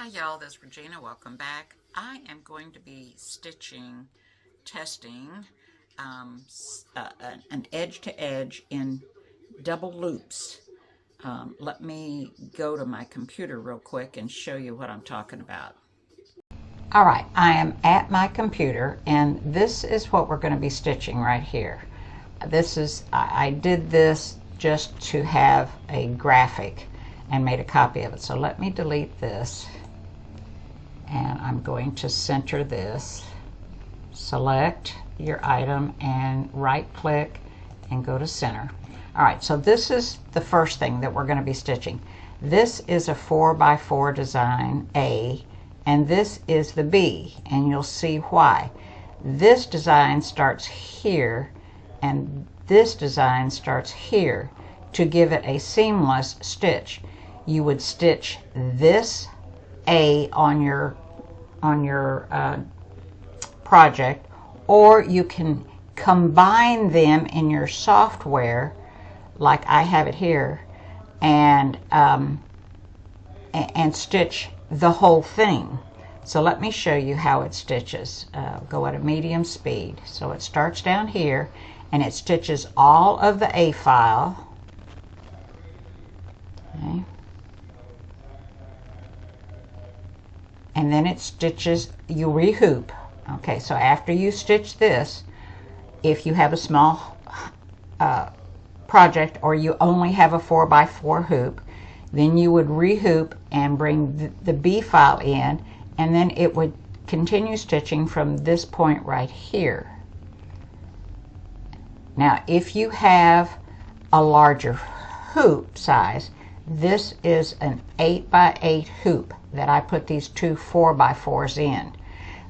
Hi y'all, this is Regina. Welcome back. I am going to be testing an edge to edge in double loops. Let me go to my computer real quick and show you what I'm talking about. All right, I am at my computer and this is what we're going to be stitching right here. I did this just to have a graphic and made a copy of it. So let me delete this. And I'm going to center this. Select your item and right click and go to center. Alright, so this is the first thing that we're going to be stitching. This is a 4x4 design A, and this is the B, and you'll see why. This design starts here and this design starts here. To give it a seamless stitch, you would stitch this A on your project, or you can combine them in your software like I have it here and stitch the whole thing. So let me show you how it stitches. Go at a medium speed. So it starts down here and it stitches all of the A file. Okay. And then it stitches, you rehoop. Okay, so after you stitch this, if you have a small project or you only have a 4x4 hoop, then you would rehoop and bring the B file in, and then it would continue stitching from this point right here. Now, if you have a larger hoop size, this is an 8x8 hoop that I put these two 4x4s in.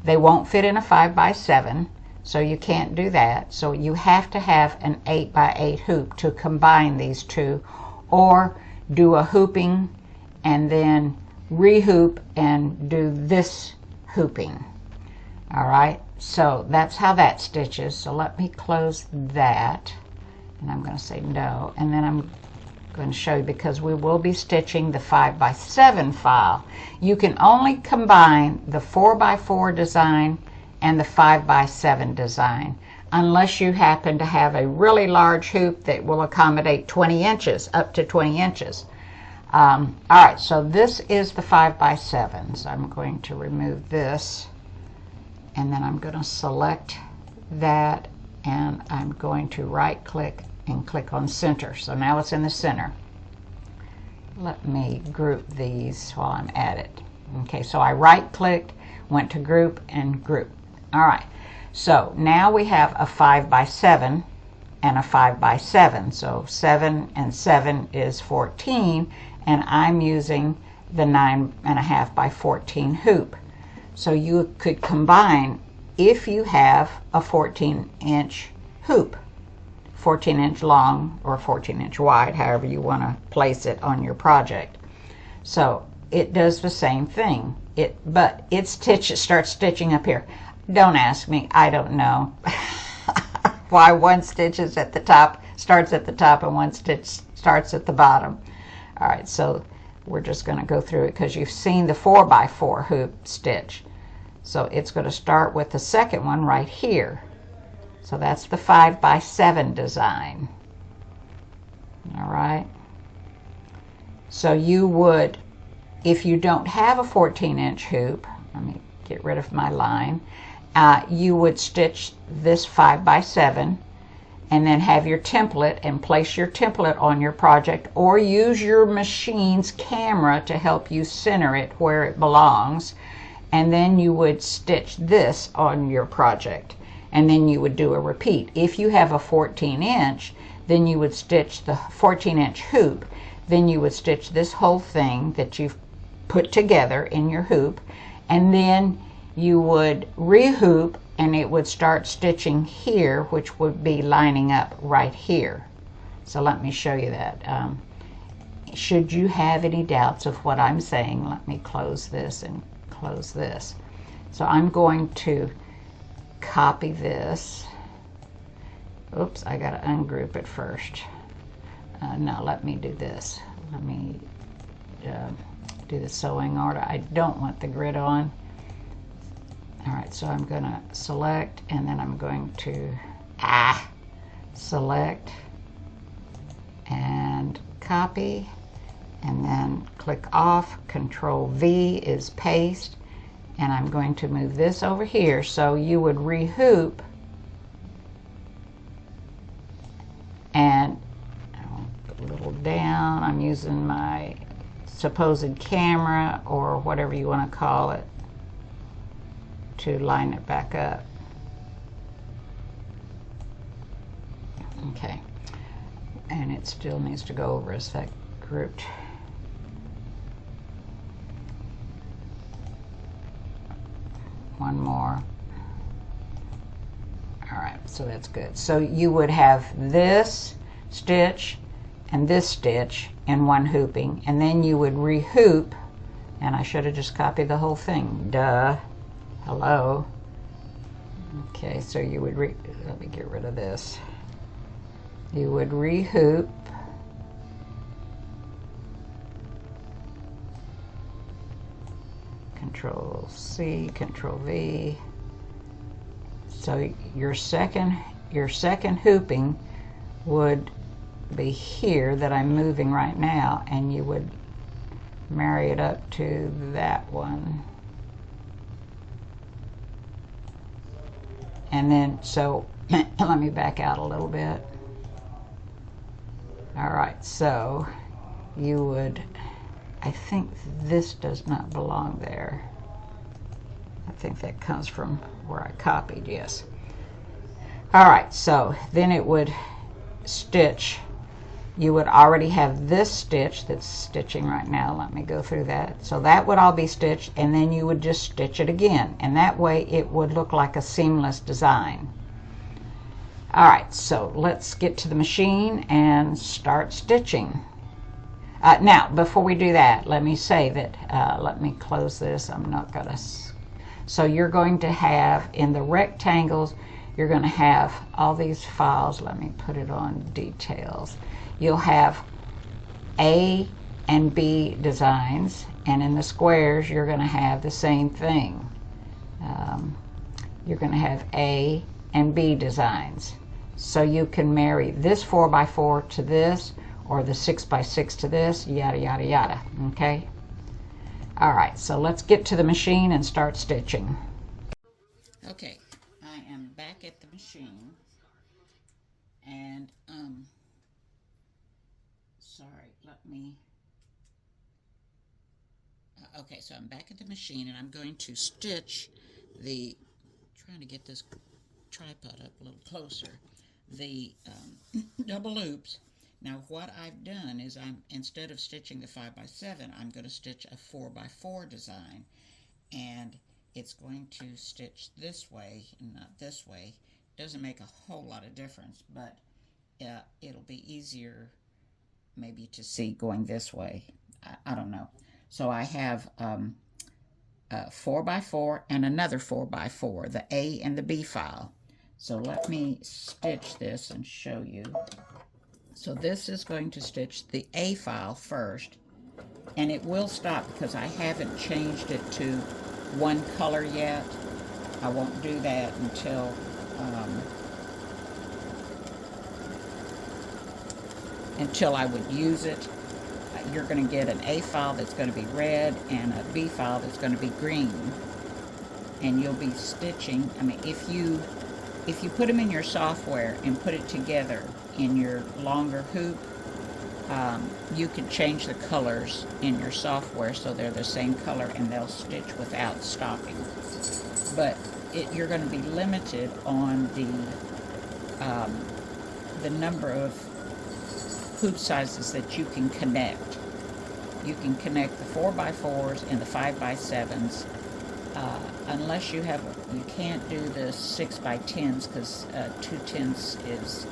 They won't fit in a 5x7, so you can't do that. So you have to have an 8x8 hoop to combine these two, or do a hooping and then rehoop and do this hooping. All right, so that's how that stitches. So let me close that, and I'm going to say no, and then I'm going to show you, because we will be stitching the 5x7 file. You can only combine the 4x4 design and the 5x7 design unless you happen to have a really large hoop that will accommodate 20 inches, up to 20 inches. All right, so this is the 5x7. So I'm going to remove this, and then I'm going to select that, and I'm going to right click and click on center. So now it's in the center. Let me group these while I'm at it. Okay, so I right clicked, went to group and group. All right, so now we have a 5x7 and a 5x7. So 7 and 7 is 14, and I'm using the 9.5 by 14 hoop. So you could combine if you have a 14-inch hoop. 14-inch long or 14-inch wide, however you want to place it on your project. So it does the same thing. But it starts stitching up here. Don't ask me, I don't know why one stitch is at the top, starts at the top, and one stitch starts at the bottom. All right, so we're just going to go through it because you've seen the 4x4 hoop stitch. So it's going to start with the second one right here. So that's the 5x7 design. All right. So you would, if you don't have a 14-inch hoop, let me get rid of my line, you would stitch this 5x7 and then have your template and place your template on your project, or use your machine's camera to help you center it where it belongs. And then you would stitch this on your project. And then you would do a repeat. If you have a 14-inch, then you would stitch the 14-inch hoop. Then you would stitch this whole thing that you've put together in your hoop, and then you would rehoop, and it would start stitching here, which would be lining up right here. So let me show you that. Should you have any doubts of what I'm saying, let me close this and close this. So I'm going to copy this. Oops, I got to ungroup it first. No, let me do this. Let me do the sewing order. I don't want the grid on. All right, so I'm going to select, and then I'm going to select and copy, and then click off. Control V is paste, and I'm going to move this over here. So you would rehoop, and I'll put a little down. I'm using my supposed camera or whatever you want to call it to line it back up. Okay, and it still needs to go over as that grouped. One more. All right, so that's good. So you would have this stitch and this stitch in one hooping, and then you would rehoop, and I should have just copied the whole thing. Duh. Hello. Okay, so you would let me get rid of this. You would rehoop, Control C, Control V. So your second hooping would be here that I'm moving right now, and you would marry it up to that one. And then, so let me back out a little bit. All right, so you would, I think this does not belong there. I think that comes from where I copied, yes. All right, so then it would stitch. You would already have this stitch that's stitching right now. Let me go through that. So that would all be stitched, and then you would just stitch it again, and that way it would look like a seamless design. All right, so let's get to the machine and start stitching. Now, before we do that, let me say that, let me close this. I'm not gonna. So you're going to have, in the rectangles, you're gonna have all these files. Let me put it on details. You'll have A and B designs, and in the squares you're going to have the same thing. You're going to have A and B designs. So you can marry this 4x4 to this, or the 6x6 to this, yada yada yada. Okay? Alright, so let's get to the machine and start stitching. Okay, I am back at the machine, and sorry, let me, okay, so I'm back at the machine, and I'm going to stitch the, trying to get this tripod up a little closer, the double loops. Now what I've done is, instead of stitching the 5x7, I'm going to stitch a 4x4 design, and it's going to stitch this way and not this way. Doesn't make a whole lot of difference, but it'll be easier maybe to see going this way. I don't know. So I have 4x4 and another 4x4, the A and the B file. So let me stitch this and show you. So this is going to stitch the A file first, and it will stop because I haven't changed it to one color yet. I won't do that until I would use it. You're going to get an A file that's going to be red and a B file that's going to be green, and you'll be stitching. I mean, if you put them in your software and put it together in your longer hoop, you can change the colors in your software so they're the same color and they'll stitch without stopping. But you're going to be limited on the number of hoop sizes that you can connect. You can connect the 4x4s and the 5x7s, unless you can't do the 6x10s, because 2 10s is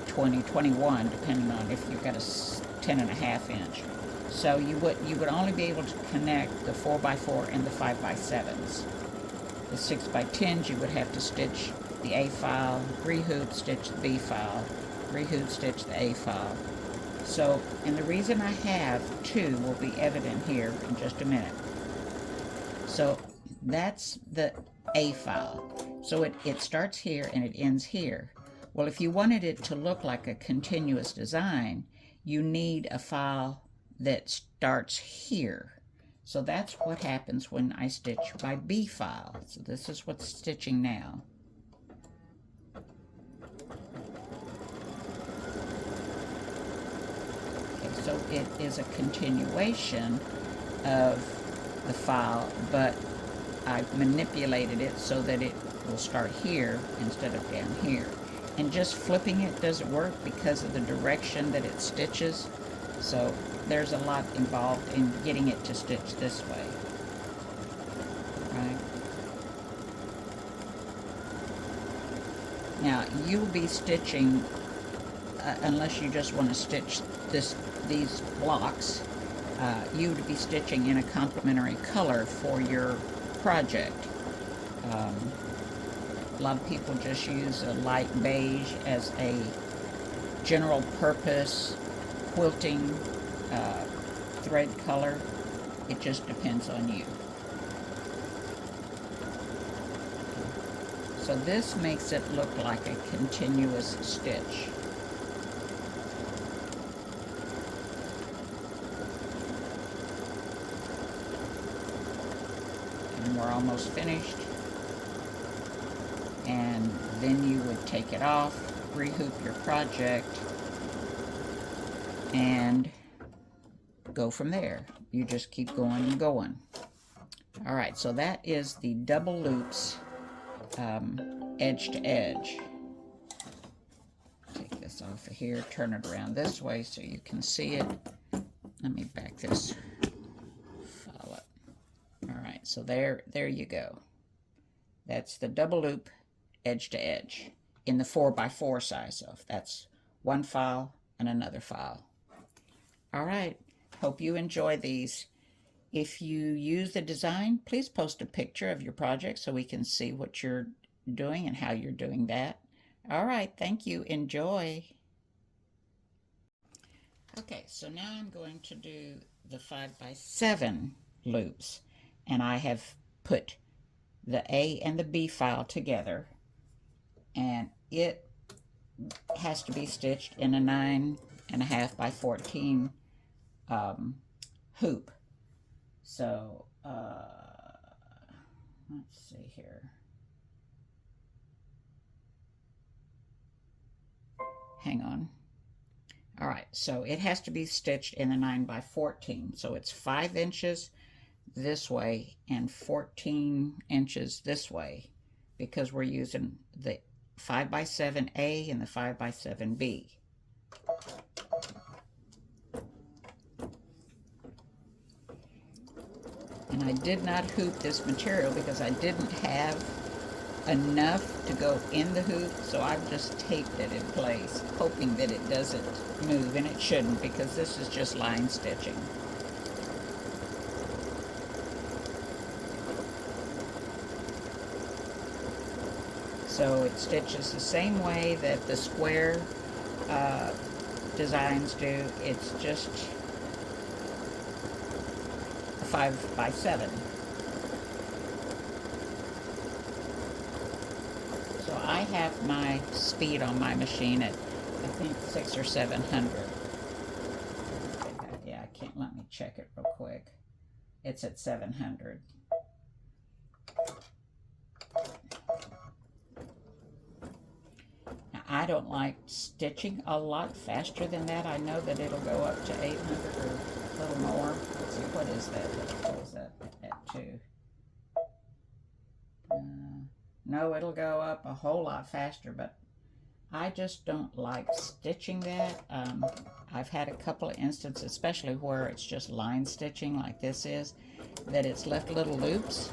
21, depending on if you've got a 10.5 inch. So you would only be able to connect the 4x4 and the 5x7s. The 6x10s, you would have to stitch the A file, rehoop, stitch the B file, rehoop, stitch the A file. So, and the reason I have two will be evident here in just a minute. So that's the A file. So it starts here and it ends here. Well, if you wanted it to look like a continuous design, you need a file that starts here. So that's what happens when I stitch my B file. So this is what's stitching now. Okay, so it is a continuation of the file, but I've manipulated it so that it will start here instead of down here. And just flipping it doesn't work because of the direction that it stitches. So there's a lot involved in getting it to stitch this way. Right? Now you'll be stitching, unless you just want to stitch these blocks, you would be stitching in a complementary color for your project. A lot of people just use a light beige as a general purpose quilting thread color. It just depends on you. So this makes it look like a continuous stitch. And we're almost finished. And then you would take it off, rehoop your project, and go from there. You just keep going and going. All right, so that is the double loops edge to edge. Take this off of here, turn it around this way so you can see it. Let me back this file up. All right, so there you go. That's the double loop edge to edge in the 4x4 size. So that's one file and another file. All right, hope you enjoy these. If you use the design, please post a picture of your project so we can see what you're doing and how you're doing that. All right, thank you. Enjoy. Okay, so now I'm going to do the 5x7 loops, and I have put the A and the B file together, and it has to be stitched in a 9.5 by 14 hoop. So let's see here. Hang on. All right, so it has to be stitched in the 9 by 14. So it's 5 inches this way and 14 inches this way, because we're using the 5x7A and the 5x7B. And I did not hoop this material because I didn't have enough to go in the hoop, so I've just taped it in place, hoping that it doesn't move, and it shouldn't because this is just line stitching. So it stitches the same way that the square designs do. It's just a 5x7. So I have my speed on my machine at, I think, 600 or 700. Yeah, I can't, let me check it real quick. It's at 700. I don't like stitching a lot faster than that. I know that it'll go up to 800 or a little more. Let's see, what is that? What is that at 2? No, it'll go up a whole lot faster, but I just don't like stitching that. I've had a couple of instances, especially where it's just line stitching like this is, that it's left little loops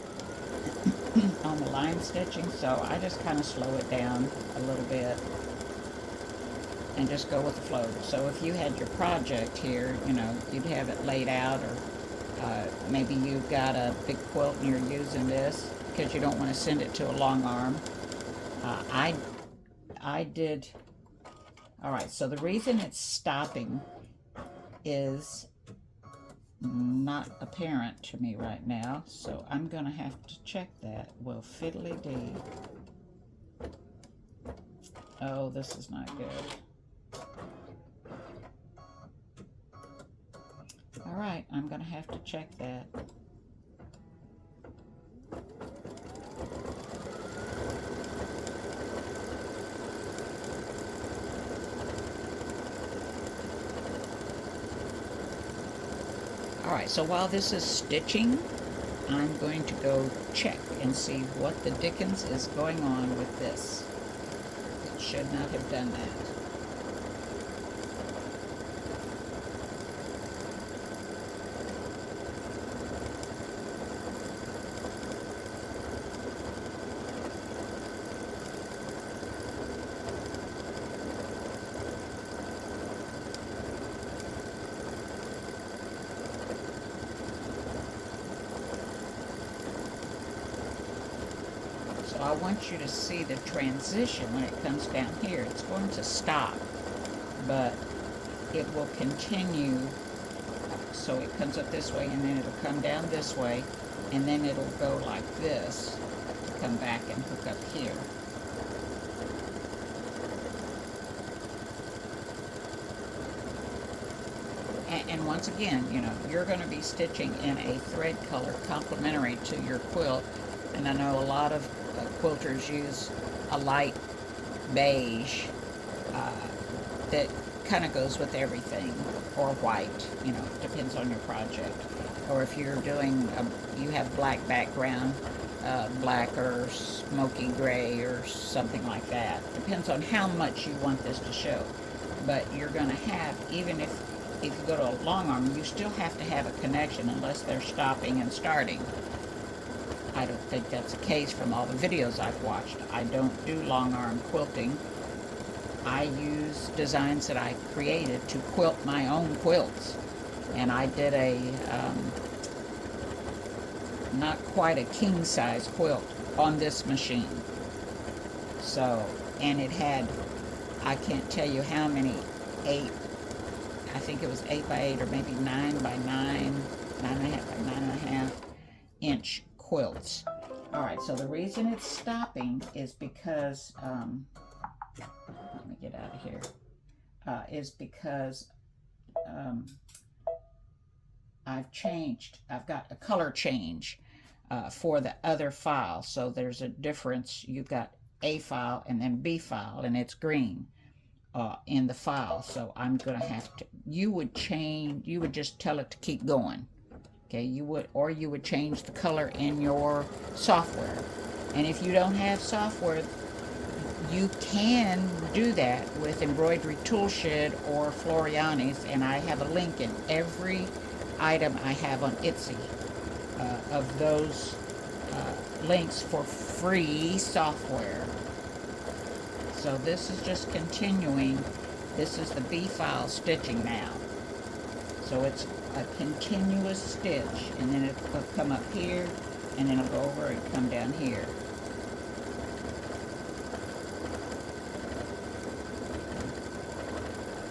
on the line stitching, so I just kind of slow it down a little bit and just go with the flow. So if you had your project here, you know, you'd have it laid out, or maybe you've got a big quilt and you're using this because you don't want to send it to a long arm. I did, all right, so the reason it's stopping is not apparent to me right now, so I'm gonna have to check that. Well, fiddly dee. Oh, this is not good. All right, I'm gonna have to check that. Alright, so while this is stitching, I'm going to go check and see what the dickens is going on with this. It should not have done that. So I want you to see the transition when it comes down here. It's going to stop, but it will continue. So it comes up this way, and then it'll come down this way, and then it'll go like this to come back and hook up here. And once again, you know, you're going to be stitching in a thread color complementary to your quilt. And I know a lot of quilters use a light beige that kind of goes with everything, or white, you know, depends on your project. Or if you're doing, you have black background, black or smoky gray or something like that. Depends on how much you want this to show. But you're going to have, even if you go to a long arm, you still have to have a connection unless they're stopping and starting. I don't think that's the case from all the videos I've watched. I don't do long arm quilting. I use designs that I created to quilt my own quilts. And I did a, not quite a king size quilt on this machine. So, and it had, I can't tell you how many, I think it was 8 by 8 or maybe 9 by 9, 9.5 by 9.5 inch quilts. All right, so the reason it's stopping is because, let me get out of here, is because I've got a color change for the other file. So there's a difference. You've got A file and then B file, and it's green in the file. So I'm going to have to, you would just tell it to keep going. Okay, you would change the color in your software. And if you don't have software, you can do that with Embroidery Toolshed or Floriani's, and I have a link in every item I have on Etsy of those links for free software. So this is just continuing. This is the B file stitching now. So it's a continuous stitch, and then it'll come up here, and then it'll go over and come down here.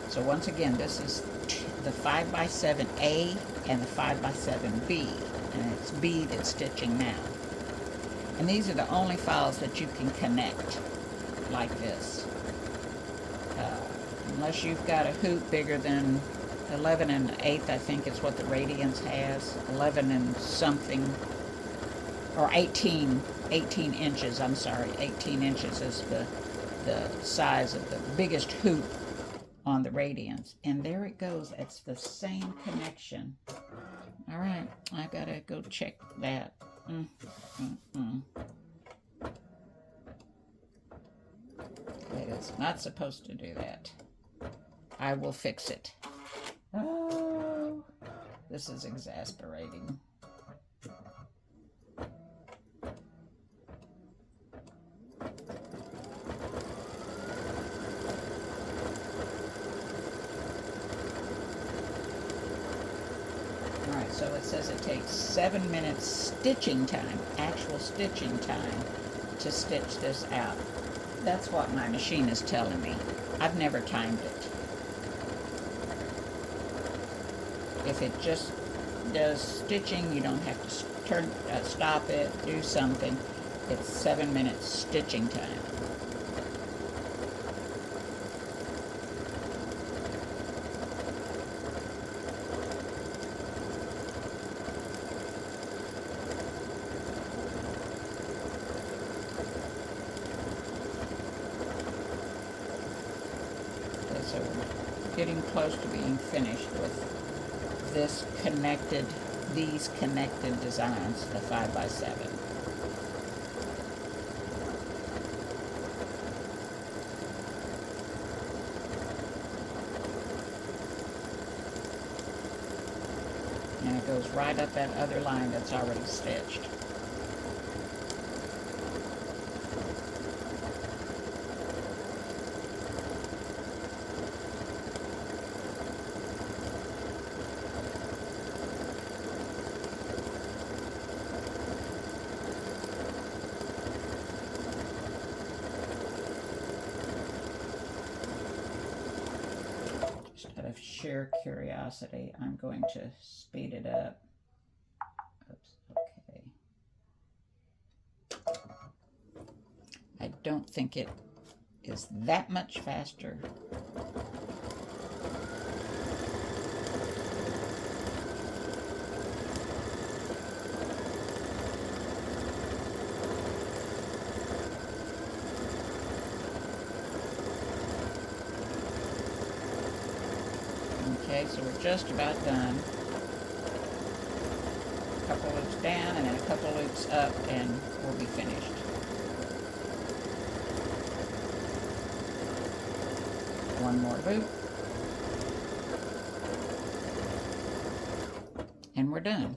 So once again, this is the 5x7A and the 5x7B, and it's B that's stitching now. And these are the only files that you can connect like this. Unless you've got a hoop bigger than 11 1/8, I think is what the Radiance has. 11 and something, or 18 inches, I'm sorry. 18 inches is the size of the biggest hoop on the Radiance. And there it goes. It's the same connection. All right, I gotta go check that. It is not supposed to do that. I will fix it. Oh, this is exasperating. Alright, so it says it takes 7 minutes stitching time, actual stitching time, to stitch this out. That's what my machine is telling me. I've never timed it. If it just does stitching, you don't have to stop it, do something. It's 7 minutes stitching time. Okay, so we're getting close to being finished with these connected designs, the 5x7. And it goes right up that other line that's already stitched. Out of sheer curiosity, I'm going to speed it up. Oops, okay. I don't think it is that much faster. Okay, so we're just about done. A couple loops down and then a couple loops up and we'll be finished. One more loop. And we're done.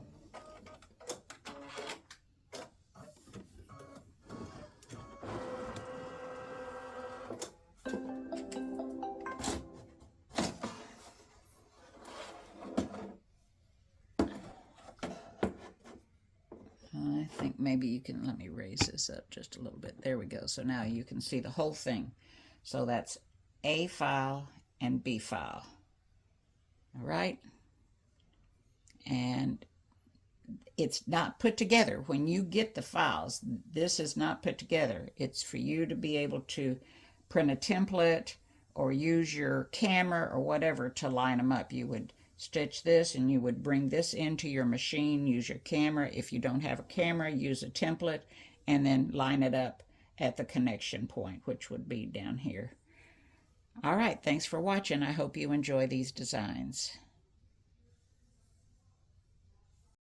I think maybe you can, let me raise this up just a little bit. There we go. So now you can see the whole thing. So that's A file and B file. All right. And it's not put together. When you get the files, this is not put together. It's for you to be able to print a template or use your camera or whatever to line them up. You would stitch this and you would bring this into your machine, use your camera. If you don't have a camera, use a template and then line it up at the connection point, which would be down here. All right, thanks for watching. I hope you enjoy these designs.